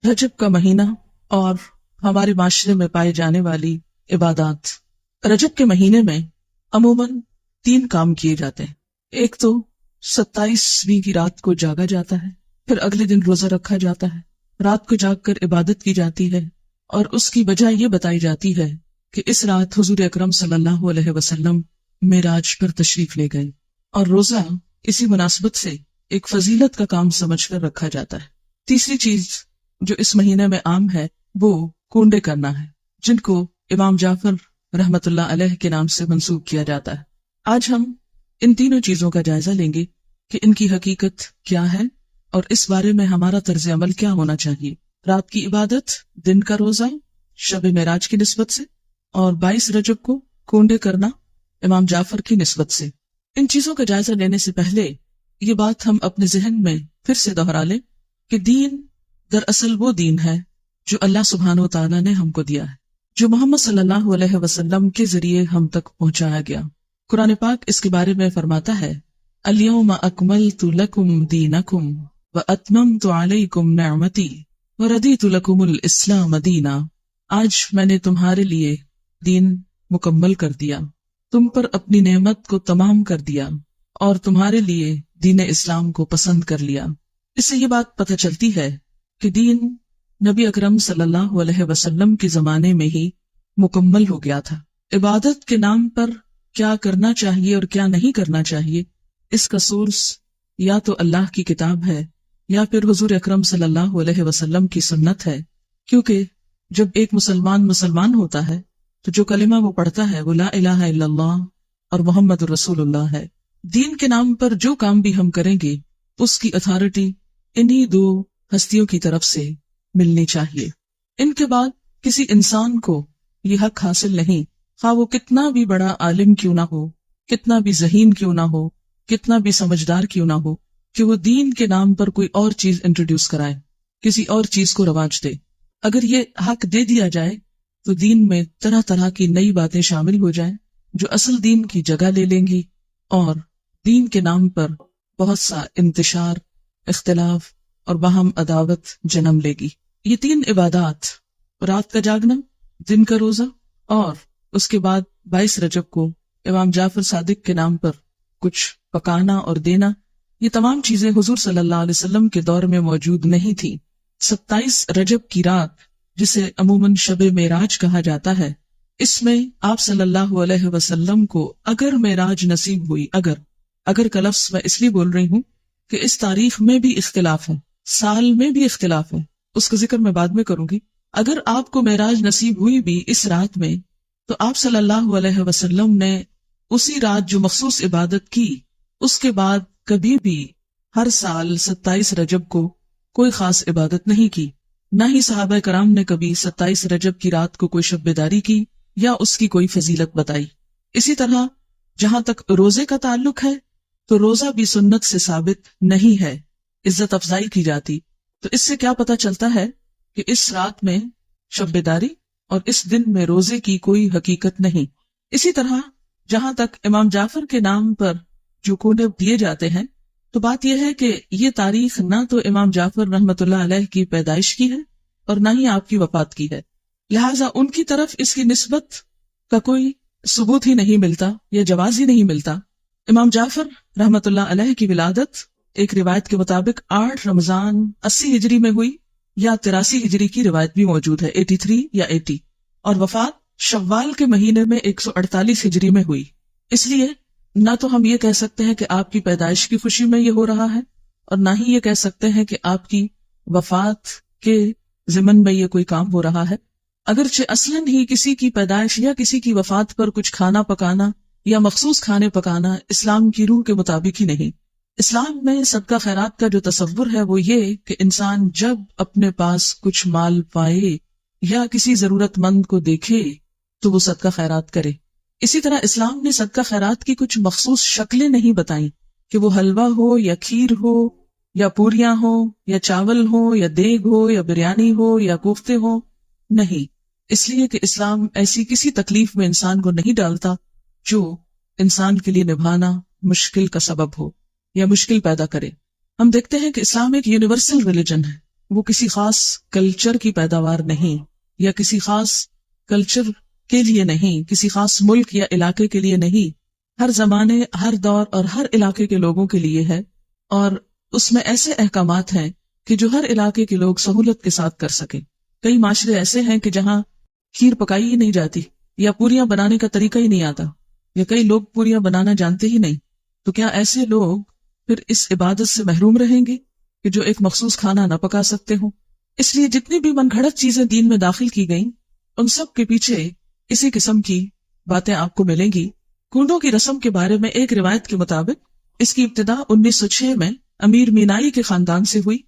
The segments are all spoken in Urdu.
رجب کا مہینہ اور ہمارے معاشرے میں پائے جانے والی عبادات۔ رجب کے مہینے میں عموماً 3 کام کیے جاتے ہیں۔ ایک تو 27ویں کی رات کو جاگا جاتا ہے، پھر اگلے دن روزہ رکھا جاتا ہے، رات کو جاگ کر عبادت کی جاتی ہے، اور اس کی وجہ یہ بتائی جاتی ہے کہ اس رات حضور اکرم صلی اللہ علیہ وسلم معراج پر تشریف لے گئے، اور روزہ اسی مناسبت سے ایک فضیلت کا کام سمجھ کر رکھا جاتا ہے۔ تیسری چیز جو اس مہینے میں عام ہے وہ کونڈے کرنا ہے، جن کو امام جعفر رحمت اللہ علیہ کے نام سے منسوب کیا جاتا ہے۔ آج ہم ان تینوں چیزوں کا جائزہ لیں گے کہ ان کی حقیقت کیا ہے اور اس بارے میں ہمارا طرز عمل کیا ہونا چاہیے۔ رات کی عبادت، دن کا روزہ شب معراج کی نسبت سے، اور 22 رجب کو کونڈے کرنا امام جعفر کی نسبت سے۔ ان چیزوں کا جائزہ لینے سے پہلے یہ بات ہم اپنے ذہن میں پھر سے دہرا لیں کہ دین دراصل وہ دین ہے جو اللہ سبحانہ و تعالیٰ نے ہم کو دیا ہے، جو محمد صلی اللہ علیہ وسلم کے ذریعے ہم تک پہنچایا گیا۔ قرآن پاک اس کے بارے میں فرماتا ہے، اليوم اکملت لکم دینکم واتممت علیکم نعمتی وردیت لکم الاسلام دینا۔ آج میں نے تمہارے لیے دین مکمل کر دیا، تم پر اپنی نعمت کو تمام کر دیا، اور تمہارے لیے دین اسلام کو پسند کر لیا۔ اس سے یہ بات پتہ چلتی ہے کہ دین نبی اکرم صلی اللہ علیہ وسلم کے زمانے میں ہی مکمل ہو گیا تھا۔ عبادت کے نام پر کیا کرنا چاہیے اور کیا نہیں کرنا چاہیے، اس کا سورس یا تو اللہ کی کتاب ہے یا پھر حضور اکرم صلی اللہ علیہ وسلم کی سنت ہے، کیونکہ جب ایک مسلمان ہوتا ہے تو جو کلمہ وہ پڑھتا ہے وہ لا الہ الا اللہ اور محمد رسول اللہ ہے۔ دین کے نام پر جو کام بھی ہم کریں گے اس کی اتھارٹی انہی 2 ہستیوں کی طرف سے ملنی چاہیے۔ ان کے بعد کسی انسان کو یہ حق حاصل نہیں، خواہ وہ کتنا بھی بڑا عالم کیوں نہ ہو، کتنا بھی ذہین کیوں نہ ہو، کتنا بھی سمجھدار کیوں نہ ہو، کہ وہ دین کے نام پر کوئی اور چیز انٹروڈیوس کرائے، کسی اور چیز کو رواج دے۔ اگر یہ حق دے دیا جائے تو دین میں طرح طرح کی نئی باتیں شامل ہو جائیں جو اصل دین کی جگہ لے لیں گی، اور دین کے نام پر بہت سا انتشار، اختلاف اور باہم عداوت جنم لے گی۔ یہ 3 عبادات، رات کا جاگنا، دن کا روزہ، اور اس کے بعد 22 رجب کو امام جعفر صادق کے نام پر کچھ پکانا اور دینا، یہ تمام چیزیں حضور صلی اللہ علیہ وسلم کے دور میں موجود نہیں تھی۔ 27 رجب کی رات، جسے عموماً شب معراج کہا جاتا ہے، اس میں آپ صلی اللہ علیہ وسلم کو اگر معراج نصیب ہوئی، اگر کا لفظ میں اس لیے بول رہی ہوں کہ اس تاریخ میں بھی اختلاف ہے، سال میں بھی اختلاف ہے، اس کا ذکر میں بعد میں کروں گی۔ اگر آپ کو معراج نصیب ہوئی بھی اس رات میں، تو آپ صلی اللہ علیہ وسلم نے اسی رات جو مخصوص عبادت کی، اس کے بعد کبھی بھی ہر سال 27 رجب کو کوئی خاص عبادت نہیں کی، نہ ہی صحابہ کرام نے کبھی 27 رجب کی رات کو کوئی شب بیداری کی یا اس کی کوئی فضیلت بتائی۔ اسی طرح جہاں تک روزے کا تعلق ہے تو روزہ بھی سنت سے ثابت نہیں ہے، عزت افزائی کی جاتی۔ تو اس سے کیا پتہ چلتا ہے کہ اس رات میں شب بیداری اور اس دن میں روزے کی کوئی حقیقت نہیں۔ اسی طرح جہاں تک امام جعفر کے نام پر جو کونڈے دیے جاتے ہیں، تو بات یہ ہے کہ یہ تاریخ نہ تو امام جعفر رحمت اللہ علیہ کی پیدائش کی ہے اور نہ ہی آپ کی وفات کی ہے، لہٰذا ان کی طرف اس کی نسبت کا کوئی ثبوت ہی نہیں ملتا یا جواز ہی نہیں ملتا۔ امام جعفر رحمت اللہ علیہ کی ولادت ایک روایت کے مطابق 8 رمضان 80 ہجری میں ہوئی، یا 83 ہجری کی روایت بھی موجود ہے، 83 یا 80، اور وفات شوال کے مہینے میں 148 ہجری میں ہوئی۔ اس لیے نہ تو ہم یہ کہہ سکتے ہیں کہ آپ کی پیدائش کی خوشی میں یہ ہو رہا ہے، اور نہ ہی یہ کہہ سکتے ہیں کہ آپ کی وفات کے ضمن میں یہ کوئی کام ہو رہا ہے۔ اگرچہ اصلاً ہی کسی کی پیدائش یا کسی کی وفات پر کچھ کھانا پکانا یا مخصوص کھانے پکانا اسلام کی روح کے مطابق ہی نہیں۔ اسلام میں صدقہ خیرات کا جو تصور ہے وہ یہ کہ انسان جب اپنے پاس کچھ مال پائے یا کسی ضرورت مند کو دیکھے تو وہ صدقہ خیرات کرے۔ اسی طرح اسلام نے صدقہ خیرات کی کچھ مخصوص شکلیں نہیں بتائیں کہ وہ حلوہ ہو یا کھیر ہو یا پوریاں ہو یا چاول ہو یا دیگ ہو یا بریانی ہو یا کوفتے ہو، نہیں، اس لیے کہ اسلام ایسی کسی تکلیف میں انسان کو نہیں ڈالتا جو انسان کے لیے نبھانا مشکل کا سبب ہو یا مشکل پیدا کرے۔ ہم دیکھتے ہیں کہ اسلام ایک یونیورسل ریلیجن ہے، وہ کسی خاص کلچر کی پیداوار نہیں، یا کسی خاص کلچر کے لیے نہیں، کسی خاص ملک یا علاقے کے لیے نہیں، ہر زمانے، ہر دور اور ہر علاقے کے لوگوں کے لیے ہے، اور اس میں ایسے احکامات ہیں کہ جو ہر علاقے کے لوگ سہولت کے ساتھ کر سکیں۔ کئی معاشرے ایسے ہیں کہ جہاں کھیر پکائی ہی نہیں جاتی، یا پوریاں بنانے کا طریقہ ہی نہیں آتا، یا کئی لوگ پوریاں بنانا جانتے ہی نہیں، تو کیا ایسے لوگ پھر اس عبادت سے محروم رہیں گے کہ جو ایک مخصوص کھانا نہ پکا سکتے ہوں؟ اس لیے جتنی بھی من گھڑت چیزیں دین میں داخل کی گئیں، ان سب کے پیچھے اسی قسم کی باتیں آپ کو ملیں گی۔ کنڈوں کی رسم کے بارے میں ایک روایت کے مطابق اس کی ابتدا 1906 میں امیر مینائی کے خاندان سے ہوئی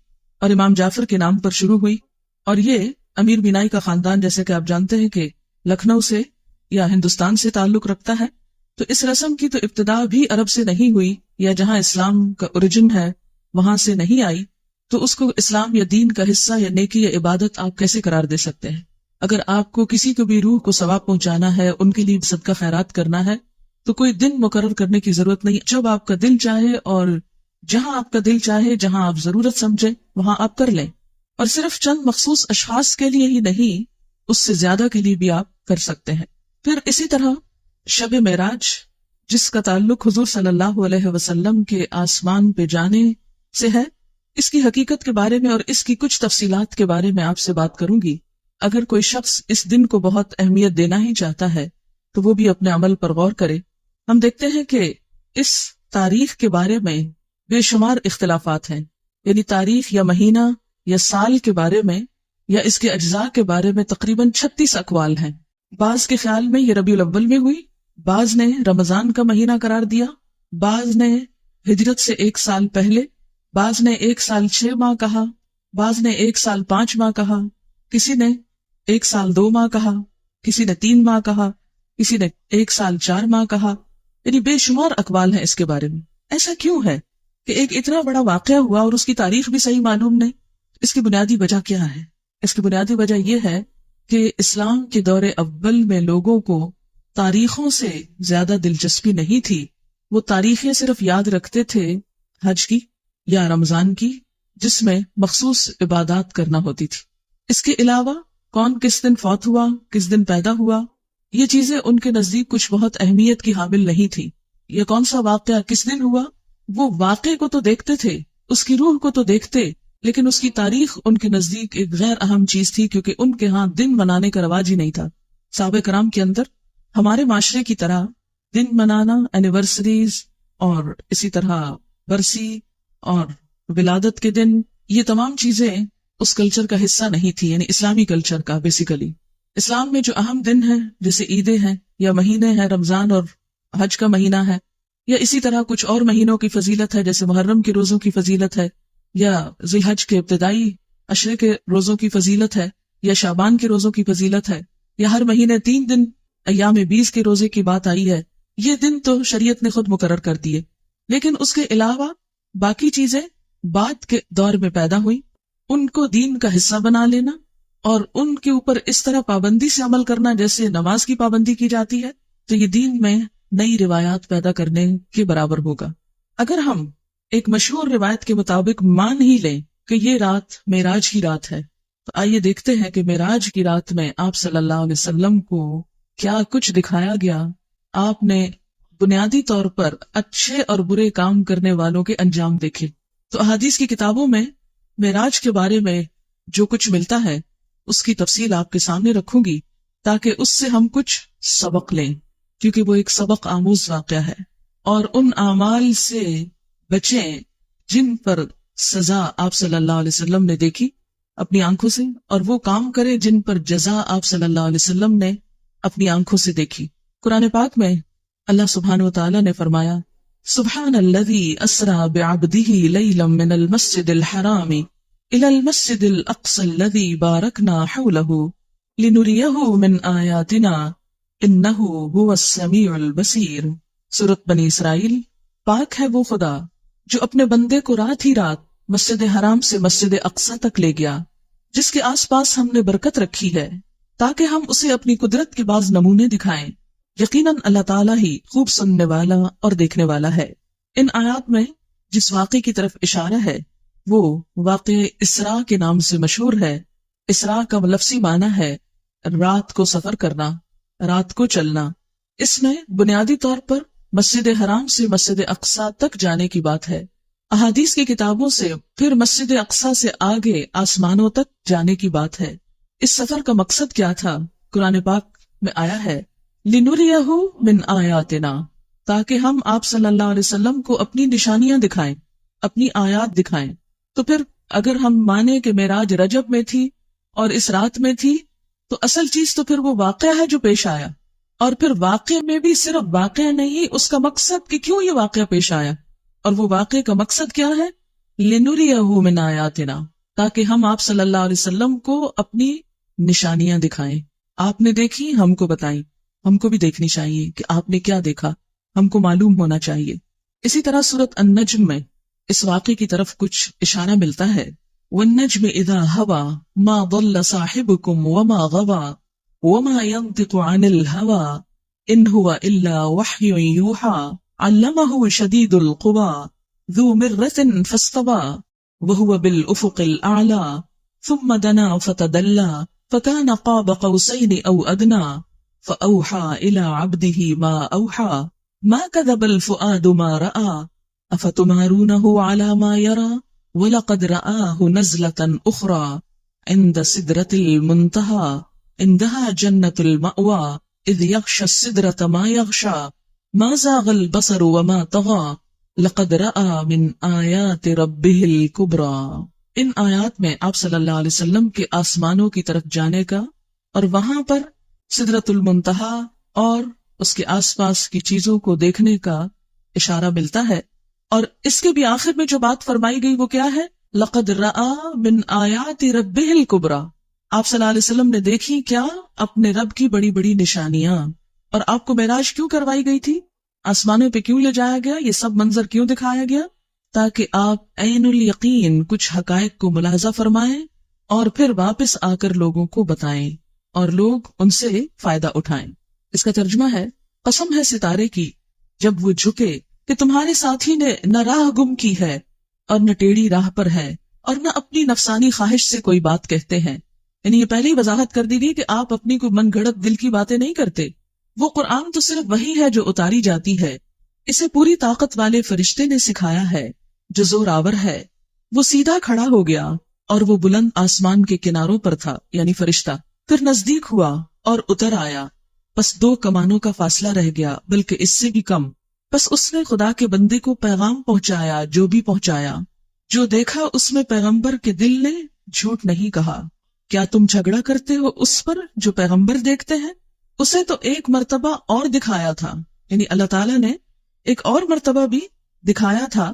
اور امام جعفر کے نام پر شروع ہوئی، اور یہ امیر مینائی کا خاندان جیسے کہ آپ جانتے ہیں کہ لکھنؤ سے یا ہندوستان سے تعلق رکھتا ہے، تو اس رسم کی تو ابتدا بھی عرب سے نہیں ہوئی، یا جہاں اسلام کا اوریجن ہے وہاں سے نہیں آئی، تو اس کو اسلام یا دین کا حصہ یا نیکی یا عبادت آپ کیسے قرار دے سکتے ہیں؟ اگر آپ کو کسی کو بھی روح کو ثواب پہنچانا ہے، ان کے لیے صدقہ خیرات کرنا ہے، تو کوئی دن مقرر کرنے کی ضرورت نہیں، جب آپ کا دل چاہے اور جہاں آپ کا دل چاہے، جہاں آپ ضرورت سمجھے وہاں آپ کر لیں، اور صرف چند مخصوص اشخاص کے لیے ہی نہیں، اس سے زیادہ کے لیے بھی آپ کر سکتے ہیں۔ پھر اسی طرح شب معراج، جس کا تعلق حضور صلی اللہ علیہ وسلم کے آسمان پہ جانے سے ہے، اس کی حقیقت کے بارے میں اور اس کی کچھ تفصیلات کے بارے میں آپ سے بات کروں گی۔ اگر کوئی شخص اس دن کو بہت اہمیت دینا ہی چاہتا ہے تو وہ بھی اپنے عمل پر غور کرے۔ ہم دیکھتے ہیں کہ اس تاریخ کے بارے میں بے شمار اختلافات ہیں، یعنی تاریخ یا مہینہ یا سال کے بارے میں یا اس کے اجزاء کے بارے میں تقریباً 36 اقوال ہیں۔ بعض کے خیال میں یہ ربیع الاول میں ہوئی، بعض نے رمضان کا مہینہ قرار دیا، بعض نے ہجرت سے 1 سال پہلے، بعض نے 1 سال 6 ماہ کہا، بعض نے 1 سال 5 ماہ کہا، کسی نے 1 سال 2 ماہ کہا، کسی نے 3 ماہ کہا، کسی نے 1 سال 4 ماہ کہا، یعنی بے شمار اقوال ہیں اس کے بارے میں۔ ایسا کیوں ہے کہ ایک اتنا بڑا واقعہ ہوا اور اس کی تاریخ بھی صحیح معلوم نہیں؟ اس کی بنیادی وجہ کیا ہے؟ اس کی بنیادی وجہ یہ ہے کہ اسلام کے دور اول میں لوگوں کو تاریخوں سے زیادہ دلچسپی نہیں تھی، وہ تاریخیں صرف یاد رکھتے تھے حج کی یا رمضان کی، جس میں مخصوص عبادات کرنا ہوتی تھی۔ اس کے علاوہ کون کس دن فوت ہوا، کس دن پیدا ہوا، یہ چیزیں ان کے نزدیک کچھ بہت اہمیت کی حامل نہیں تھی۔ یہ کون سا واقعہ کس دن ہوا، وہ واقعے کو تو دیکھتے تھے، اس کی روح کو تو دیکھتے، لیکن اس کی تاریخ ان کے نزدیک ایک غیر اہم چیز تھی، کیونکہ ان کے ہاں دن منانے کا رواج ہی نہیں تھا۔ صحابہ کرام کے اندر ہمارے معاشرے کی طرح دن منانا، اینیورسریز اور اسی طرح برسی اور ولادت کے دن، یہ تمام چیزیں اس کلچر کا حصہ نہیں تھی، یعنی اسلامی کلچر کا۔ بیسیکلی اسلام میں جو اہم دن ہیں جیسے عیدیں ہیں یا مہینے ہیں، رمضان اور حج کا مہینہ ہے، یا اسی طرح کچھ اور مہینوں کی فضیلت ہے جیسے محرم کے روزوں کی فضیلت ہے، یا ذی الحج کے ابتدائی عشرے کے روزوں کی فضیلت ہے، یا شعبان کے روزوں کی فضیلت ہے، یا ہر مہینے 3 دن ایام 20 کے روزے کی بات آئی ہے۔ یہ دن تو شریعت نے خود مقرر کر دیے، لیکن اس کے علاوہ باقی چیزیں بعد کے دور میں پیدا ہوئی، ان کو دین کا حصہ بنا لینا اور ان کے اوپر اس طرح پابندی سے عمل کرنا جیسے نماز کی پابندی کی جاتی ہے، تو یہ دین میں نئی روایات پیدا کرنے کے برابر ہوگا۔ اگر ہم ایک مشہور روایت کے مطابق مان ہی لیں کہ یہ رات معراج کی رات ہے، تو آئیے دیکھتے ہیں کہ معراج کی رات میں آپ صلی اللہ علیہ وسلم کو کیا کچھ دکھایا گیا۔ آپ نے بنیادی طور پر اچھے اور برے کام کرنے والوں کے انجام دیکھے۔ تو احادیث کی کتابوں میں معراج کے بارے میں جو کچھ ملتا ہے اس کی تفصیل آپ کے سامنے رکھوں گی تاکہ اس سے ہم کچھ سبق لیں، کیونکہ وہ ایک سبق آموز واقعہ ہے، اور ان اعمال سے بچیں جن پر سزا آپ صلی اللہ علیہ وسلم نے دیکھی اپنی آنکھوں سے، اور وہ کام کرے جن پر جزا آپ صلی اللہ علیہ وسلم نے اپنی آنکھوں سے دیکھی۔ قرآن پاک میں اللہ سبحانہ وتعالی نے فرمایا، سبحان الذی اسری بعبدہ لیلا من المسجد الحرام الی المسجد الاقصی الذی بارکنا حولہ لنریہ من آیاتنا انہ هو السمیع البصیر۔ سورۃ بنی اسرائیل۔ پاک ہے وہ خدا جو اپنے بندے کو رات ہی رات مسجد حرام سے مسجد اقصی تک لے گیا، جس کے آس پاس ہم نے برکت رکھی ہے تاکہ ہم اسے اپنی قدرت کے بعض نمونے دکھائیں۔ یقیناً اللہ تعالیٰ ہی خوب سننے والا اور دیکھنے والا ہے۔ ان آیات میں جس واقعے کی طرف اشارہ ہے وہ واقع اسراء کے نام سے مشہور ہے۔ اسراء کا لفظی معنی ہے رات کو سفر کرنا، رات کو چلنا۔ اس میں بنیادی طور پر مسجد حرام سے مسجد اقصی تک جانے کی بات ہے۔ احادیث کی کتابوں سے پھر مسجد اقصی سے آگے آسمانوں تک جانے کی بات ہے۔ اس سفر کا مقصد کیا تھا؟ قرآن پاک میں آیا ہے لِنُرِيَهُ مِنْ آیاتنا، تاکہ ہم آپ صلی اللہ علیہ وسلم کو اپنی نشانیاں دکھائیں، اپنی آیات دکھائیں۔ تو پھر اگر ہم مانیں کہ معراج رجب میں تھی اور اس رات میں تھی، تو اصل چیز تو پھر وہ واقعہ ہے جو پیش آیا، اور پھر واقعے میں بھی صرف واقعہ نہیں، اس کا مقصد کہ کیوں یہ واقعہ پیش آیا، اور وہ واقعے کا مقصد کیا ہے؟ لِنُرِيَهُ مِنْ آیاتنا، تاکہ ہم آپ صلی اللہ علیہ وسلم کو اپنی نشانیاں دکھائیں۔ آپ نے دیکھی، ہم کو بتائیں، ہم کو بھی دیکھنی چاہیے کہ آپ نے کیا دیکھا، ہم کو معلوم ہونا چاہیے۔ اسی طرح سورۃ النجم میں اس واقعے کی طرف کچھ اشارہ ملتا ہے وَالنَّجْمِ إِذَا هَوَى مَا ضَلَّ صَاحِبُكُمْ وَمَا غَوَى وَمَا يَنطِقُ عَنِ الْهَوَى إِنْ هُوَ إِلَّا وَحْيٌ يُوحَى عَلَّمَهُ شَدِيدُ الْقُوَى ذُو مِرَّةٍ فَاسْتَوَى وَهُوَ بِالْأُفُقِ الْأَعْلَى ثُمَّ دَنَا فَتَدَلَّى فَكَانَ قَابَ قَوْسَيْنِ أَوْ أَدْنَى فَأَوْحَى إِلَى عَبْدِهِ مَا أَوْحَى مَا كَذَبَ الْفُؤَادُ مَا رَأَى أَفَتُمَارُونَهُ عَلَى مَا يَرَى وَلَقَدْ رَآهُ نَزْلَةً أُخْرَى عِندَ سِدْرَةِ الْمُنْتَهَى عِندَهَا جَنَّةُ الْمَأْوَى إِذْ يَغْشَى السِّدْرَةَ مَا يَغْشَى مَا زَاغَ الْبَصَرُ وَمَا طَغَى لَقَدْ رَآى مِنْ آيَاتِ رَبِّهِ الْكُبْرَى۔ ان آیات میں آپ صلی اللہ علیہ وسلم کے آسمانوں کی طرف جانے کا اور وہاں پر سدرۃ المنتہا اور اس کے آس پاس کی چیزوں کو دیکھنے کا اشارہ ملتا ہے، اور اس کے بھی آخر میں جو بات فرمائی گئی وہ کیا ہے؟ لقد رأى من آیات ربہ الکبریٰ۔ آپ صلی اللہ علیہ وسلم نے دیکھی کیا؟ اپنے رب کی بڑی بڑی نشانیاں۔ اور آپ کو معراج کیوں کروائی گئی تھی؟ آسمانوں پہ کیوں لے جایا گیا؟ یہ سب منظر کیوں دکھایا گیا؟ تاکہ آپ عین الیقین کچھ حقائق کو ملاحظہ فرمائیں اور پھر واپس آ کر لوگوں کو بتائیں اور لوگ ان سے فائدہ اٹھائیں۔ اس کا ترجمہ ہے قسم ہے ستارے کی جب وہ جھکے کہ تمہارے ساتھی نے نہ راہ گم کی ہے اور نہ ٹیڑھی راہ پر ہے اور نہ اپنی نفسانی خواہش سے کوئی بات کہتے ہیں۔ یعنی یہ پہلے ہی وضاحت کر دی گئی کہ آپ اپنی کوئی من گھڑت دل کی باتیں نہیں کرتے۔ وہ قرآن تو صرف وہی ہے جو اتاری جاتی ہے، اسے پوری طاقت والے فرشتے نے سکھایا ہے جو زور آور ہے۔ وہ سیدھا کھڑا ہو گیا اور وہ بلند آسمان کے کناروں پر تھا، یعنی فرشتہ، پھر نزدیک ہوا اور اتر آیا، پس 2 کمانوں کا فاصلہ رہ گیا، بلکہ اس سے بھی کم۔ پس اس نے خدا کے بندے کو پیغام پہنچایا جو بھی پہنچایا۔ جو دیکھا اس میں پیغمبر کے دل نے جھوٹ نہیں کہا۔ کیا تم جھگڑا کرتے ہو اس پر جو پیغمبر دیکھتے ہیں؟ اسے تو ایک مرتبہ اور دکھایا تھا، یعنی اللہ تعالیٰ نے ایک اور مرتبہ بھی دکھایا تھا۔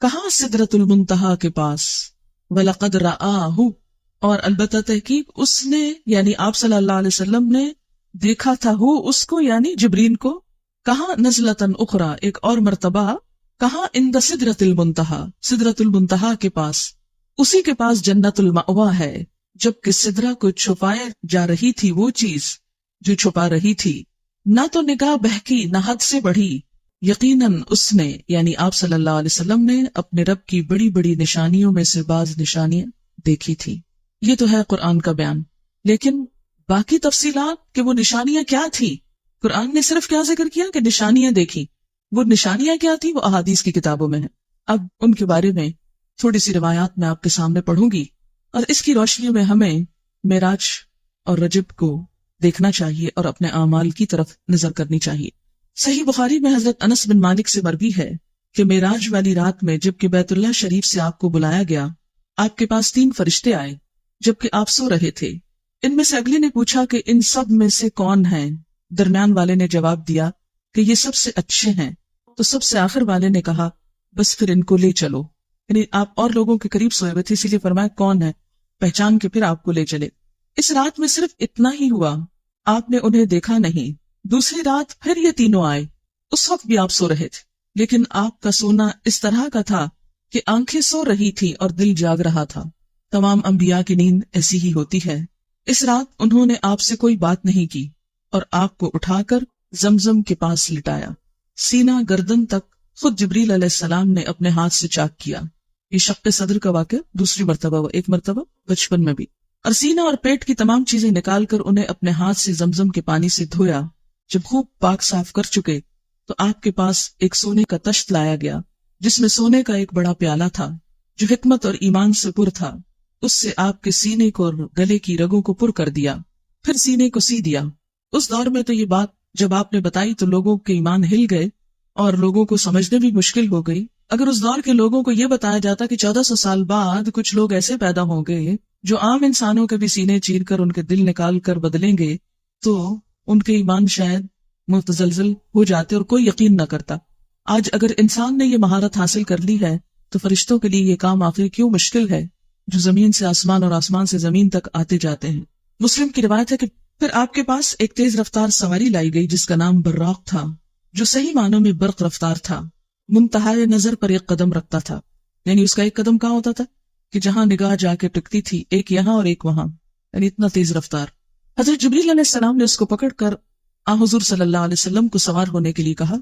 کہاں؟ سدرۃ المنتہا کے پاس۔ وَلَقَدْ رَآهُ، اور البتہ تحقیق اس نے، یعنی آپ صلی اللہ علیہ وسلم نے دیکھا تھا اس کو، یعنی جبریل کو۔ کہاں؟ نزلتاً اخرى، ایک اور مرتبہ۔ کہاں؟ عند سدرۃ المنتہا، سدرۃ المنتہا کے پاس۔ اسی کے پاس جنت المأویٰ ہے۔ جبکہ سدرہ کو چھپائے جا رہی تھی وہ چیز جو چھپا رہی تھی، نہ تو نگاہ بہکی نہ حد سے بڑھی۔ یقیناً اس نے، یعنی آپ صلی اللہ علیہ وسلم نے اپنے رب کی بڑی بڑی نشانیوں میں سے بعض نشانیاں دیکھی تھی۔ یہ تو ہے قرآن کا بیان، لیکن باقی تفصیلات کہ وہ نشانیاں کیا تھی، قرآن نے صرف کیا ذکر کیا کہ نشانیاں دیکھی۔ وہ نشانیاں کیا تھی وہ احادیث کی کتابوں میں ہیں۔ اب ان کے بارے میں تھوڑی سی روایات میں آپ کے سامنے پڑھوں گی، اور اس کی روشنی میں ہمیں معراج اور رجب کو دیکھنا چاہیے اور اپنے اعمال کی طرف نظر کرنی چاہیے۔ صحیح بخاری میں حضرت انس بن مالک سے مروی ہے کہ معراج والی رات میں جبکہ بیت اللہ شریف سے آپ کو بلایا گیا، آپ کے پاس 3 فرشتے آئے جبکہ آپ سو رہے تھے۔ ان میں سے اگلے نے پوچھا کہ ان سب میں سے کون ہیں؟ درمیان والے نے جواب دیا کہ یہ سب سے اچھے ہیں۔ تو سب سے آخر والے نے کہا بس پھر ان کو لے چلو، یعنی آپ اور لوگوں کے قریب سوئے ہوئے تھے، اسی لیے فرمایا کون ہے، پہچان کے پھر آپ کو لے چلے۔ اس رات میں صرف اتنا ہی ہوا، آپ نے انہیں دیکھا نہیں۔ دوسری رات پھر یہ تینوں آئے، اس وقت بھی آپ سو رہے تھے، لیکن آپ کا سونا اس طرح کا تھا کہ آنکھیں سو رہی تھی اور دل جاگ رہا تھا۔ تمام انبیاء کی نیند ایسی ہی ہوتی ہے۔ اس رات انہوں نے آپ سے کوئی بات نہیں کی اور آپ کو اٹھا کر زمزم کے پاس لٹایا۔ سینہ گردن تک خود جبریل علیہ السلام نے اپنے ہاتھ سے چاک کیا۔ یہ شق صدر کا واقعہ دوسری مرتبہ ہوا، ایک مرتبہ بچپن میں بھی. اور سینہ اور پیٹ کی تمام چیزیں نکال کر انہیں اپنے ہاتھ سے زمزم کے پانی سے دھویا. جب خوب پاک صاف کر چکے تو آپ کے پاس ایک سونے کا تشت لایا گیا جس میں سونے کا ایک بڑا پیالہ تھا جو حکمت اور ایمان سے پر تھا. اس سے آپ کے سینے کو اور گلے کی رگوں کو پر کر دیا، پھر سینے کو سی دیا. اس دور میں تو یہ بات جب آپ نے بتائی تو لوگوں کے ایمان ہل گئے اور لوگوں کو سمجھنے بھی مشکل ہو گئی. اگر اس دور کے لوگوں کو یہ بتایا جاتا کہ 1400 سال بعد کچھ لوگ ایسے پیدا ہوں گے جو عام انسانوں کے بھی سینے چیر کر ان کے دل نکال کر بدلیں گے تو ان کے ایمان شاید متزلزل ہو جاتے اور کوئی یقین نہ کرتا. آج اگر انسان نے یہ مہارت حاصل کر لی ہے تو فرشتوں کے لیے یہ کام آخر کیوں مشکل ہے جو زمین سے آسمان اور آسمان سے زمین تک آتے جاتے ہیں. مسلم کی روایت ہے کہ پھر آپ کے پاس ایک تیز رفتار سواری لائی گئی جس کا نام براق تھا، جو صحیح معنوں میں برق رفتار تھا. منتہائے نظر پر ایک قدم رکھتا تھا، یعنی اس کا ایک قدم کہاں ہوتا تھا کہ جہاں نگاہ جا کے ٹکتی تھی، ایک یہاں اور ایک وہاں، یعنی اتنا تیز رفتار. حضرت جبریل علیہ السلام نے اس کو پکڑ کر حضور صلی اللہ علیہ وسلم کو سوار ہونے کے لیے کہا.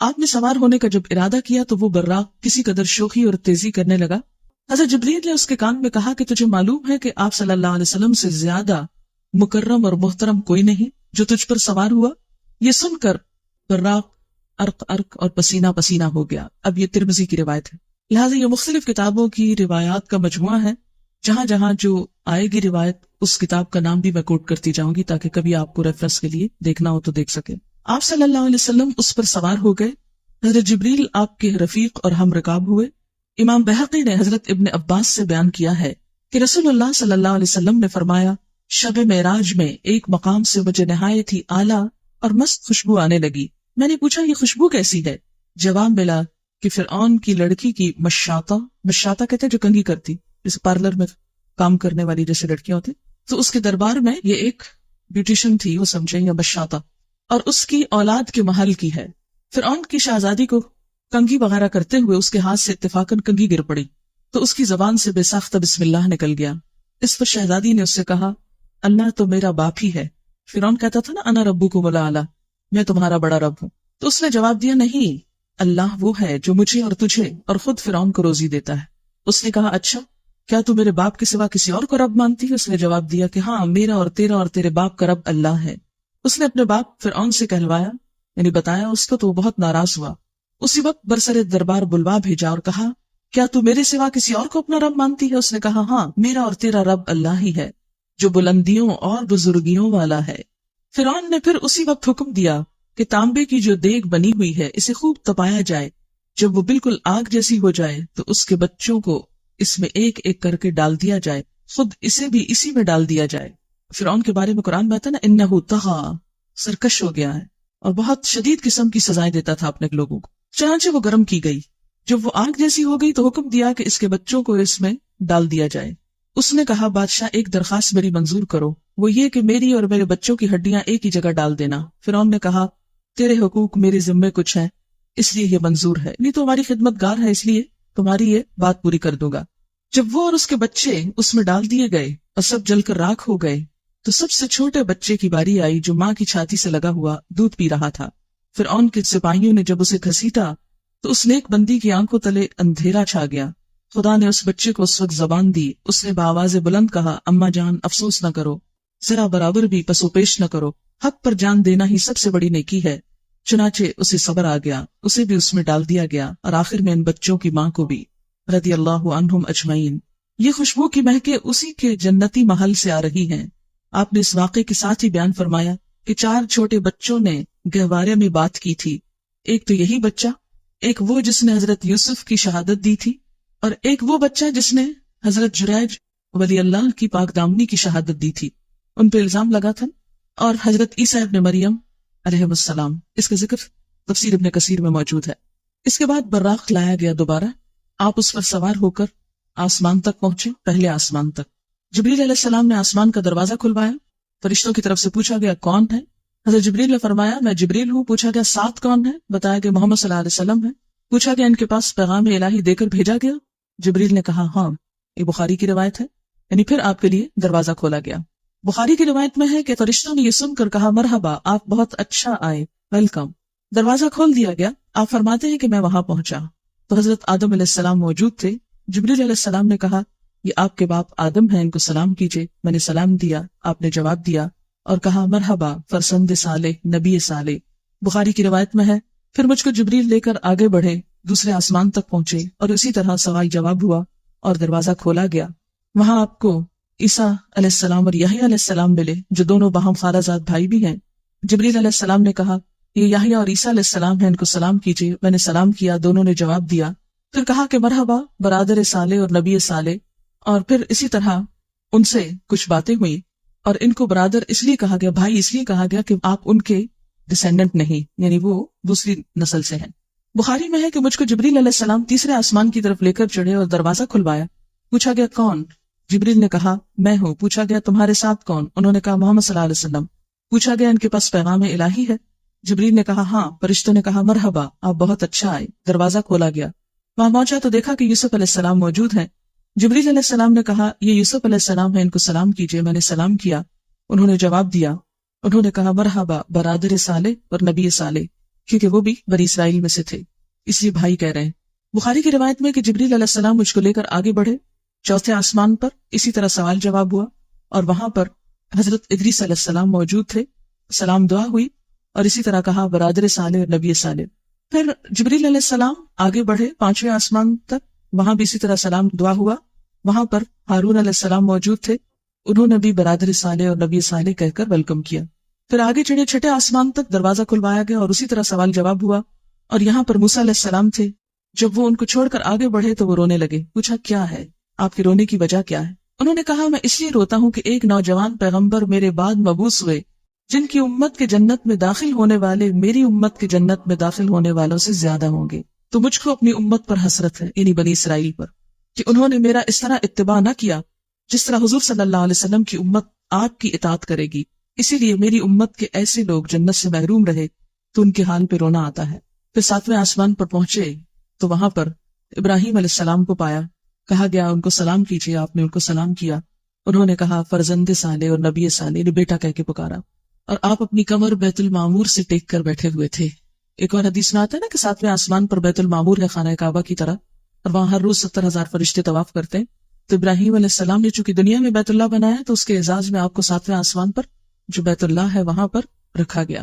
آپ نے سوار ہونے کا جب ارادہ کیا تو وہ براق کسی قدر شوخی اور تیزی کرنے لگا. حضرت جبریل نے اس کے کان میں کہا کہ تجھے معلوم ہے کہ آپ صلی اللہ علیہ وسلم سے زیادہ مکرم اور محترم کوئی نہیں جو تجھ پر سوار ہوا. یہ سن کر براق ارق ارق اور پسینہ پسینہ ہو گیا. اب یہ ترمذی کی روایت ہے، لہٰذا یہ مختلف کتابوں کی روایات کا مجموعہ ہے. جہاں جہاں جو آئے گی روایت اس کتاب کا نام بھی میں کوٹ کرتی جاؤں گی تاکہ کبھی آپ کو ریفرنس کے لیے دیکھنا ہو تو دیکھ سکے. آپ صلی اللہ علیہ وسلم اس پر سوار ہو گئے. حضرت جبریل آپ کے رفیق اور ہم رکاب ہوئے. امام بہقی نے حضرت ابن عباس سے بیان کیا ہے کہ رسول اللہ صلی اللہ علیہ وسلم نے فرمایا شب معراج میں ایک مقام سے مجھے نہایت ہی اعلیٰ اور مست خوشبو آنے لگی. میں نے پوچھا یہ خوشبو کیسی ہے؟ جواب ملا کہ فرعون کی لڑکی کی مشاطہ کہتے جو کنگھی کرتی، جیسے پارلر میں کام کرنے والی جیسے لڑکیاں ہوتی، تو اس کے دربار میں یہ ایک بیوٹیشن تھی، وہ سمجھیں یا مشاطہ، اور اس کی اولاد کے محل کی ہے. فرعون کی شہزادی کو کنگھی وغیرہ کرتے ہوئے اس کے ہاتھ سے اتفاقاً کنگھی گر پڑی تو اس کی زبان سے بے ساختہ بسم اللہ نکل گیا. اس پر شہزادی نے اس سے کہا اللہ تو میرا باپ ہی ہے. فرعون کہتا تھا نا انا ربکم الاعلی، میں تمہارا بڑا رب ہوں. تو اس نے جواب دیا نہیں، اللہ وہ ہے جو مجھے اور تجھے اور خود فرعون کو روزی دیتا ہے. اس نے کہا اچھا کیا تو میرے باپ کے سوا کسی اور کو رب مانتی ہے؟ اس نے جواب دیا کہ ہاں، میرا اور تیرا اور تیرے باپ کا رب اللہ ہے. اس نے اپنے باپ فرعون سے کہلوایا، یعنی بتایا اس کو، تو وہ بہت ناراض ہوا. اسی وقت برسر دربار بلوا بھیجا اور کہا کیا تو میرے سوا کسی اور کو اپنا رب مانتی ہے؟ اس نے کہا ہاں، میرا اور تیرا رب اللہ ہی ہے جو بلندیوں اور بزرگیوں والا ہے. فرعون نے پھر اسی وقت حکم دیا کہ تانبے کی جو دیگ بنی ہوئی ہے اسے خوب تپایا جائے. جب وہ بالکل آگ جیسی ہو جائے تو اس کے بچوں کو اس میں ایک ایک کر کے ڈال دیا جائے، خود اسے بھی اسی میں ڈال دیا جائے. فرعون کے بارے میں قرآن میں آتا ہے نا انہو طغی، سرکش ہو گیا ہے اور بہت شدید قسم کی سزائیں دیتا تھا اپنے لوگوں کو. چنانچہ وہ گرم کی گئی. جب وہ آگ جیسی ہو گئی تو حکم دیا کہ اس کے بچوں کو اس میں ڈال دیا جائے. اس نے کہا بادشاہ ایک درخواست میری منظور کرو، وہ یہ کہ میری اور میرے بچوں کی ہڈیاں ایک ہی جگہ ڈال دینا. فرعون نے کہا تیرے حقوق میرے ذمے کچھ ہیں اس لیے یہ منظور ہے، نہیں تو ہماری خدمت گار ہے اس لیے تمہاری یہ بات پوری کر دوں گا. جب وہ اور اس کے بچے اس میں ڈال دیے گئے اور سب جل کر راکھ ہو گئے تو سب سے چھوٹے بچے کی باری آئی جو ماں کی چھاتی سے لگا ہوا دودھ پی رہا تھا. فرعون کے سپاہیوں نے جب اسے گھسیٹا تو اس نیک بندی کی آنکھوں تلے اندھیرا چھا گیا. خدا نے اس بچے کو اس وقت زبان دی. اس نے بآواز بلند کہا اماں جان افسوس نہ کرو، ذرا برابر بھی پسو پیش نہ کرو، حق پر جان دینا ہی سب سے بڑی نیکی ہے. چنانچہ اسے صبر آ گیا، اسے بھی اس میں ڈال دیا گیا اور آخر میں ان بچوں کی ماں کو بھی رضی اللہ عنہم اجمعین. یہ خوشبو کی مہکیں اسی کے جنتی محل سے آ رہی ہیں. آپ نے اس واقعے کے ساتھ ہی بیان فرمایا کہ 4 چھوٹے بچوں نے گہوارے میں بات کی تھی. ایک تو یہی بچہ، ایک وہ جس نے حضرت یوسف کی شہادت دی تھی، اور ایک وہ بچہ جس نے حضرت جریج ولی اللہ کی پاک دامنی کی شہادت دی تھی. ان پہ الزام لگا تھا. اور حضرت عیسیٰ ابن مریم علیہ السلام، اس کا ذکر تفسیر ابن کثیر میں موجود ہے. اس کے بعد براق لایا گیا دوبارہ. آپ اس پر سوار ہو کر آسمان تک پہنچے، پہلے آسمان تک. جبریل علیہ السلام نے آسمان کا دروازہ کھلوایا. فرشتوں کی طرف سے پوچھا گیا کون ہے؟ حضرت جبریل نے فرمایا میں جبریل ہوں. پوچھا گیا ساتھ کون ہے؟ بتایا کہ محمد صلی اللہ علیہ وسلم ہے. پوچھا گیا ان کے پاس پیغام الہی دے کر بھیجا گیا؟ جبریل نے کہا ہاں. یہ بخاری کی روایت ہے. یعنی پھر آپ کے لیے دروازہ کھولا گیا. بخاری کی روایت میں ہے کہ فرشتوں نے یہ سن کر کہا مرحبا، آپ بہت اچھا آئے، ویلکم. دروازہ کھول دیا گیا. آپ فرماتے ہیں کہ میں وہاں پہنچا تو حضرت آدم علیہ السلام موجود تھے. جبریل علیہ السلام نے کہا یہ آپ کے باپ آدم ہیں، ان کو سلام کیجیے۔ میں نے سلام دیا، آپ نے جواب دیا اور کہا مرحبا فرزند صالح، نبی صالح۔ بخاری کی روایت میں ہے پھر مجھ کو جبریل لے کر آگے بڑھے، دوسرے آسمان تک پہنچے اور اسی طرح سوال جواب ہوا اور دروازہ کھولا گیا۔ وہاں آپ کو عیسیٰ علیہ السلام اور یحییٰ علیہ السلام ملے جو دونوں باہم خالہ زاد بھائی بھی ہیں۔ جبریل علیہ السلام نے کہا یہ یحییٰ اور عیسیٰ علیہ السلام ہیں، ان کو سلام کیجیے۔ میں نے سلام کیا، دونوں نے جواب دیا۔ پھر کہا کہ مرحبا برادر صالح اور نبی صالح، اور پھر اسی طرح ان سے کچھ باتیں ہوئی اور ان کو برادر اس لیے کہا گیا، بھائی اس لیے کہا گیا کہ آپ ان کے ڈسینڈنٹ نہیں، یعنی وہ دوسری نسل سے ہیں۔ بخاری میں ہے کہ مجھ کو جبریل علیہ السلام تیسرے آسمان کی طرف لے کر چڑھے اور دروازہ کھلوایا۔ پوچھا گیا کون؟ جبریل نے کہا میں ہوں۔ پوچھا گیا تمہارے ساتھ کون؟ انہوں نے کہا محمد صلی اللہ علیہ وسلم۔ پوچھا گیا ان کے پاس پیغام الہی ہے؟ جبریل نے کہا ہاں۔ فرشتوں نے کہا مرحبا، آپ بہت اچھا آئے۔ دروازہ کھولا گیا، وہاں پہنچا تو دیکھا کہ یوسف علیہ السلام موجود ہیں۔ جبریل علیہ السلام نے کہا یہ یوسف علیہ السلام ہے، ان کو سلام کیجیے۔ میں نے سلام کیا، انہوں نے جواب دیا۔ انہوں نے کہا مرحبا برادر صالح اور نبی صالح، کیونکہ وہ بھی بنی اسرائیل میں سے تھے، اس لیے بھائی کہہ رہے ہیں۔ بخاری کی روایت میں کہ جبریل علیہ السلام مجھ کو لے کر آگے بڑھے، چوتھے آسمان پر اسی طرح سوال جواب ہوا اور وہاں پر حضرت ادریس علیہ السلام موجود تھے، سلام دعا ہوئی اور اسی طرح کہا برادر صالح اور نبی صالح۔ پھر جبریل علیہ السلام آگے بڑھے پانچویں آسمان تک، وہاں بھی اسی طرح سلام دعا ہوا، وہاں پر ہارون علیہ السلام موجود تھے، انہوں نے بھی برادر صالح اور نبی صالح کہہ کر ویلکم کیا۔ پھر آگے چڑھے چھٹے آسمان تک، دروازہ کھلوایا گیا اور اسی طرح سوال جواب ہوا اور یہاں پر موسیٰ علیہ السلام تھے۔ جب وہ ان کو چھوڑ کر آگے بڑھے تو وہ رونے لگے۔ پوچھا کیا ہے، آپ کے رونے کی وجہ کیا ہے؟ انہوں نے کہا میں اس لیے روتا ہوں کہ ایک نوجوان پیغمبر میرے بعد مبعوث ہوئے جن کی امت کے جنت میں داخل ہونے والے میری امت کے جنت میں داخل ہونے والوں سے زیادہ ہوں گے، تو مجھ کو اپنی امت پر حسرت ہے، یعنی بنی اسرائیل پر، کہ انہوں نے میرا اس طرح اتباع نہ کیا جس طرح حضور صلی اللہ علیہ وسلم کی امت آپ کی اطاعت کرے گی۔ اسی لیے میری امت کے ایسے لوگ جنت سے محروم رہے تو ان کے حال پہ رونا آتا ہے۔ پھر ساتویں آسمان پر پہنچے تو وہاں پر ابراہیم علیہ السلام کو پایا، کہا گیا ان کو سلام کیجیے۔ آپ نے ان کو سلام کیا، انہوں نے کہا فرزند صالح اور نبی صالح، بیٹا کہہ کے پکارا، اور آپ اپنی کمر بیت المعمور سے ٹیک کر بیٹھے ہوئے تھے۔ ایک اور حدیث میں آتا ہے نا کہ ساتویں آسمان پر بیت المعمور ہے، خانہ کعبہ کی طرح، اور وہاں ہر روز 70,000 فرشتے طواف کرتے ہیں۔ تو ابراہیم علیہ السلام نے چونکہ دنیا میں بیت اللہ بنایا تو اس کے اعزاز میں آپ کو ساتویں آسمان پر جو بیت اللہ ہے وہاں پر رکھا گیا۔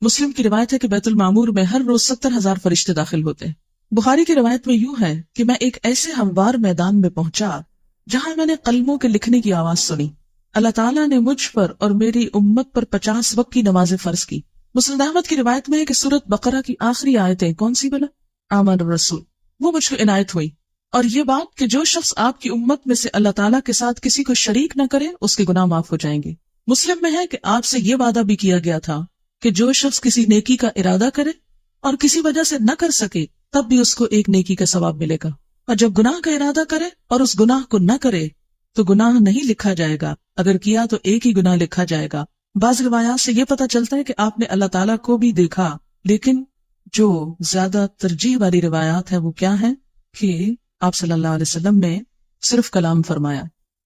مسلم کی روایت ہے کہ بیت المعمور میں ہر روز 70,000 فرشتے داخل ہوتے ہیں۔ بخاری کی روایت میں یوں ہے کہ میں ایک ایسے ہموار میدان میں پہنچا جہاں میں نے قلموں کے لکھنے کی آواز سنی۔ اللہ تعالیٰ نے مجھ پر اور میری امت پر 50 وقت کی نمازیں فرض کی۔ مسند احمد کی روایت میں ہے کہ سورۃ بقرہ کی آخری آیتیں کون سی بلا؟ آمن الرسول، وہ مجھ کو عنایت ہوئی، اور یہ بات کہ جو شخص آپ کی امت میں سے اللہ تعالیٰ کے ساتھ کسی کو شریک نہ کرے اس کے گناہ معاف ہو جائیں گے۔ مسلم میں ہے کہ آپ سے یہ وعدہ بھی کیا گیا تھا کہ جو شخص کسی نیکی کا ارادہ کرے اور کسی وجہ سے نہ کر سکے تب بھی اس کو ایک نیکی کا ثواب ملے گا، اور جب گناہ کا ارادہ کرے اور اس گناہ کو نہ کرے تو گناہ نہیں لکھا جائے گا، اگر کیا تو ایک ہی گناہ لکھا جائے گا۔ بعض روایات سے یہ پتہ چلتا ہے کہ آپ نے اللہ تعالیٰ کو بھی دیکھا، لیکن جو زیادہ ترجیح والی روایات ہے وہ کیا ہے کہ آپ صلی اللہ علیہ وسلم نے صرف کلام فرمایا۔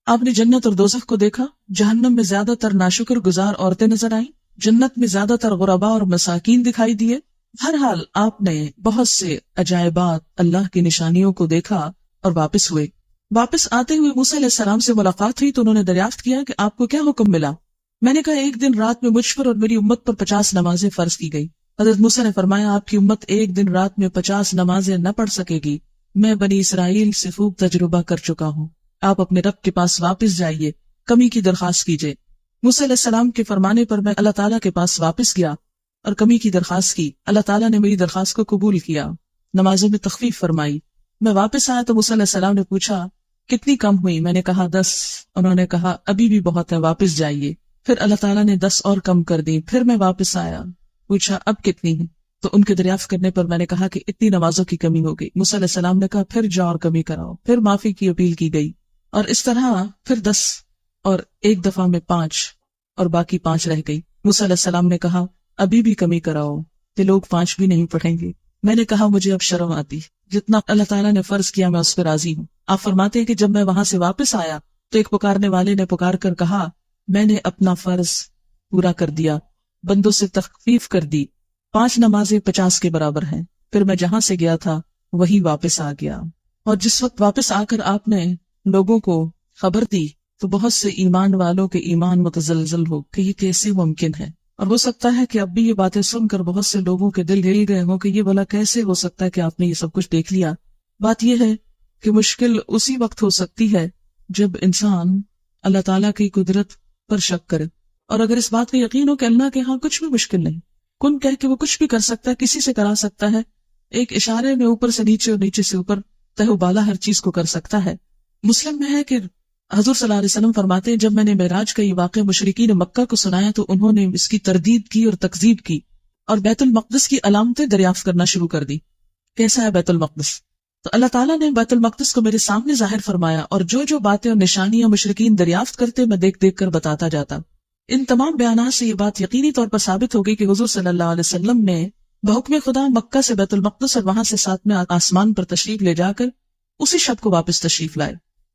آپ نے جنت اور دوزخ کو دیکھا، جہنم میں زیادہ تر ناشکر گزار عورتیں نظر آئیں، جنت میں زیادہ تر غرباء اور مساکین دکھائی دیے۔ ہر حال آپ نے بہت سے عجائبات، اللہ کی نشانیوں کو دیکھا اور واپس ہوئے۔ واپس آتے ہوئے موسیٰ علیہ السلام سے ملاقات ہوئی تو انہوں نے دریافت کیا کہ آپ کو کیا حکم ملا؟ میں نے کہا ایک دن رات میں مجھ پر اور میری امت پر 50 نمازیں فرض کی گئی۔ حضرت موسیٰ نے فرمایا آپ کی امت ایک دن رات میں 50 نمازیں نہ پڑھ سکے گی، میں بنی اسرائیل سے خوب تجربہ کر چکا ہوں، آپ اپنے رب کے پاس واپس جائیے، کمی کی درخواست کیجیے۔ موسیٰ علیہ السلام کے فرمانے پر میں اللہ تعالیٰ کے پاس واپس گیا اور کمی کی درخواست کی، اللہ تعالیٰ نے میری درخواست کو قبول کیا، نمازوں میں تخفیف فرمائی۔ میں واپس آیا تو موسیٰ علیہ السلام نے پوچھا کتنی کم ہوئی؟ میں نے کہا 10۔ انہوں نے کہا ابھی بھی بہت ہے، واپس جائیے۔ پھر اللہ تعالیٰ نے 10 اور کم کر دی۔ پھر میں واپس آیا، پوچھا اب کتنی ہے؟ تو ان کے دریافت کرنے پر میں نے کہا کہ اتنی نمازوں کی کمی ہو گئی۔ موسیٰ علیہ السلام نے کہا پھر جاؤ اور کمی کراؤ۔ پھر معافی کی اپیل کی گئی اور اس طرح پھر 10 اور ایک دفعہ میں 5 اور باقی 5 رہ گئی۔ موسیٰ علیہ السلام نے کہا ابھی بھی کمی کراؤ کہ لوگ 5 بھی نہیں پڑھیں گے۔ میں نے کہا مجھے اب شرم آتی، جتنا اللہ تعالیٰ نے فرض کیا میں اس پہ راضی ہوں۔ آپ فرماتے ہیں کہ جب میں وہاں سے واپس آیا تو ایک پکارنے والے نے پکار کر کہا میں نے اپنا فرض پورا کر دیا، بندوں سے تخفیف کر دی، 5 نمازیں 50 کے برابر ہیں۔ پھر میں جہاں سے گیا تھا وہی واپس آ گیا۔ اور جس وقت واپس آ کر آپ نے لوگوں کو خبر دی تو بہت سے ایمان والوں کے ایمان متزلزل ہو کہ یہ کیسے ممکن ہے، اور ہو سکتا ہے کہ اب بھی یہ باتیں سن کر بہت سے لوگوں کے دل ہل گئے ہوں کہ یہ بھلا کیسے ہو سکتا ہے کہ آپ نے یہ سب کچھ دیکھ لیا۔ بات یہ ہے کہ مشکل اسی وقت ہو سکتی ہے جب انسان اللہ تعالیٰ کی قدرت پر شک کرے، اور اگر اس بات کا یقین ہو کہ اللہ کے ہاں کچھ بھی مشکل نہیں، کن کہہ کہ وہ کچھ بھی کر سکتا ہے، کسی سے کرا سکتا ہے، ایک اشارے میں اوپر سے نیچے اور نیچے سے اوپر تہ و بالا ہر چیز کو کر سکتا ہے۔ مسلم میں ہے کہ حضور صلی اللہ علیہ وسلم فرماتے ہیں جب میں نے معراج کا یہ واقعہ مشرکین مکہ کو سنایا تو انہوں نے اس کی تردید کی اور تکذیب کی اور بیت المقدس کی علامتیں دریافت کرنا شروع کر دی۔ کیسا ہے بیت المقدس؟ تو اللہ تعالیٰ نے بیت المقدس کو میرے سامنے ظاہر فرمایا، اور جو جو باتیں اور نشانیاں مشرکین دریافت کرتے میں دیکھ دیکھ کر بتاتا جاتا۔ ان تمام بیانات سے یہ بات یقینی طور پر ثابت ہو گئی کہ حضور صلی اللہ علیہ وسلم نے بحکم خدا مکہ سے بیت المقدس اور وہاں سے ساتویں آسمان پر تشریف لے جا کر اسی شب کو واپس تشریف لائے۔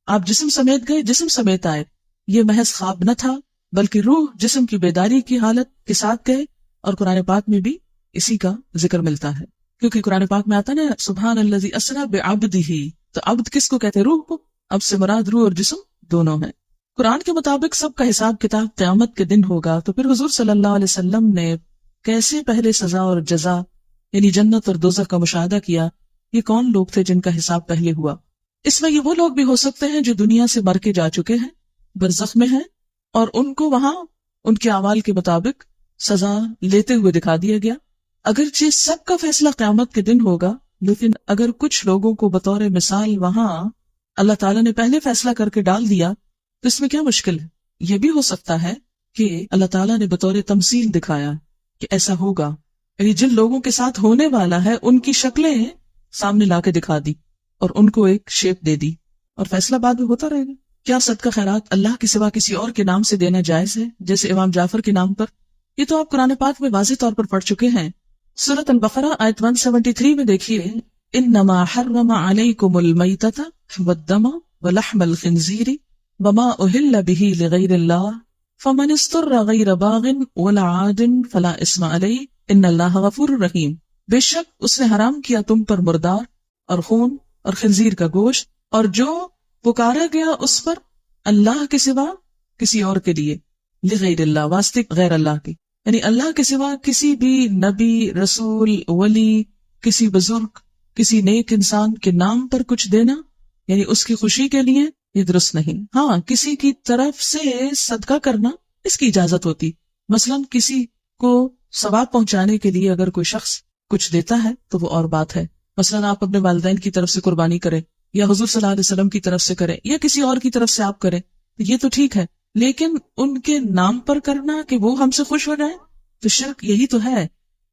آپ جسم سمیت گئے، جسم سمیت آئے۔ یہ محض خواب نہ تھا بلکہ روح جسم کی بیداری کی حالت کے ساتھ گئے، اور قرآن پاک میں بھی اسی کا ذکر ملتا ہے، کیونکہ قرآن پاک میں آتا نا سبحان الذی اسری بعبدہ، تو عبد کس کو کہتے ہیں؟ روح کو۔ اب سے مراد روح اور جسم دونوں ہیں۔ قرآن کے مطابق سب کا حساب کتاب قیامت کے دن ہوگا، تو پھر حضور صلی اللہ علیہ وسلم نے کیسے پہلے سزا اور جزا یعنی جنت اور دوزخ کا مشاہدہ کیا؟ یہ کون لوگ تھے جن کا حساب پہلے ہوا؟ اس میں یہ وہ لوگ بھی ہو سکتے ہیں جو دنیا سے مر کے جا چکے ہیں، برزخ میں ہیں، اور ان کو وہاں ان کے اعمال کے مطابق سزا لیتے ہوئے دکھا دیا گیا۔ اگرچہ سب کا فیصلہ قیامت کے دن ہوگا، لیکن اگر کچھ لوگوں کو بطور مثال وہاں اللہ تعالیٰ نے پہلے فیصلہ کر کے ڈال دیا تو اس میں کیا مشکل ہے؟ یہ بھی ہو سکتا ہے کہ اللہ تعالیٰ نے بطور تمثیل دکھایا کہ ایسا ہوگا، یعنی جن لوگوں کے ساتھ ہونے والا ہے ان کی شکلیں سامنے لا کے دکھا دی اور ان کو ایک شیپ دے دی، اور فیصلہ بعد میں ہوتا رہے گا۔ کیا صدقہ خیرات اللہ کے سوا کسی اور کے نام سے دینا جائز ہے، جیسے امام جعفر کے نام پر؟ یہ تو آپ قرآن پاک میں واضح طور پر پڑھ چکے ہیں۔ سورۃ البقرہ آیت 173 میں دیکھیے، انما حرم علیکم المیتۃ والدم ولحم الخنزیر وما اہل بہ لغیر اللہ فمن اضطر غیر باغ ولا عاد فلا اثم علیہ ان اللہ غفور رحیم۔ بے شک اس نے حرام کیا تم پر مردار اور خون اور خنزیر کا گوشت، اور جو پکارا گیا اس پر اللہ کے سوا کسی اور کے لیے، لغیر اللہ واسطے غیر اللہ کی، یعنی اللہ کے سوا کسی بھی نبی، رسول، ولی، کسی بزرگ، کسی نیک انسان کے نام پر کچھ دینا یعنی اس کی خوشی کے لیے، یہ درست نہیں۔ ہاں، کسی کی طرف سے صدقہ کرنا اس کی اجازت ہوتی، مثلا کسی کو ثواب پہنچانے کے لیے اگر کوئی شخص کچھ دیتا ہے تو وہ اور بات ہے، مثلا آپ اپنے والدین کی طرف سے قربانی کریں یا حضور صلی اللہ علیہ وسلم کی طرف سے کریں یا کسی اور کی طرف سے آپ کریں، یہ تو ٹھیک ہے، لیکن ان کے نام پر کرنا کہ وہ ہم سے خوش ہو جائیں تو شرک یہی تو ہے۔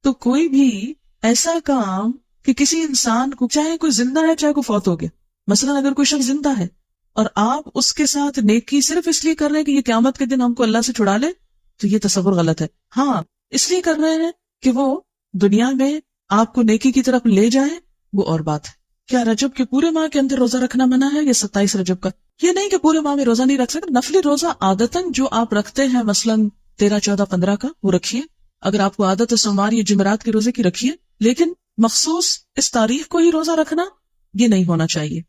تو کوئی بھی ایسا کام کہ کسی انسان کو، چاہے کوئی زندہ ہے چاہے کوئی فوت ہو گیا، مثلا اگر کوئی شخص زندہ ہے اور آپ اس کے ساتھ نیکی صرف اس لیے کر رہے ہیں کہ یہ قیامت کے دن ہم کو اللہ سے چھڑا لے، تو یہ تصور غلط ہے۔ ہاں، اس لیے کر رہے ہیں کہ وہ دنیا میں آپ کو نیکی کی طرف لے جائے، وہ اور بات ہے۔ کیا رجب کے پورے ماہ کے اندر روزہ رکھنا منع ہے یا 27 رجب کا؟ یہ نہیں کہ پورے ماہ میں روزہ نہیں رکھ سکتے، نفلی روزہ عادتاً جو آپ رکھتے ہیں مثلا 13، 14، 15 کا وہ رکھیے، اگر آپ کو عادت ہے سوموار یا جمعرات کے روزے کی رکھیے، لیکن مخصوص اس تاریخ کو ہی روزہ رکھنا یہ نہیں ہونا چاہیے۔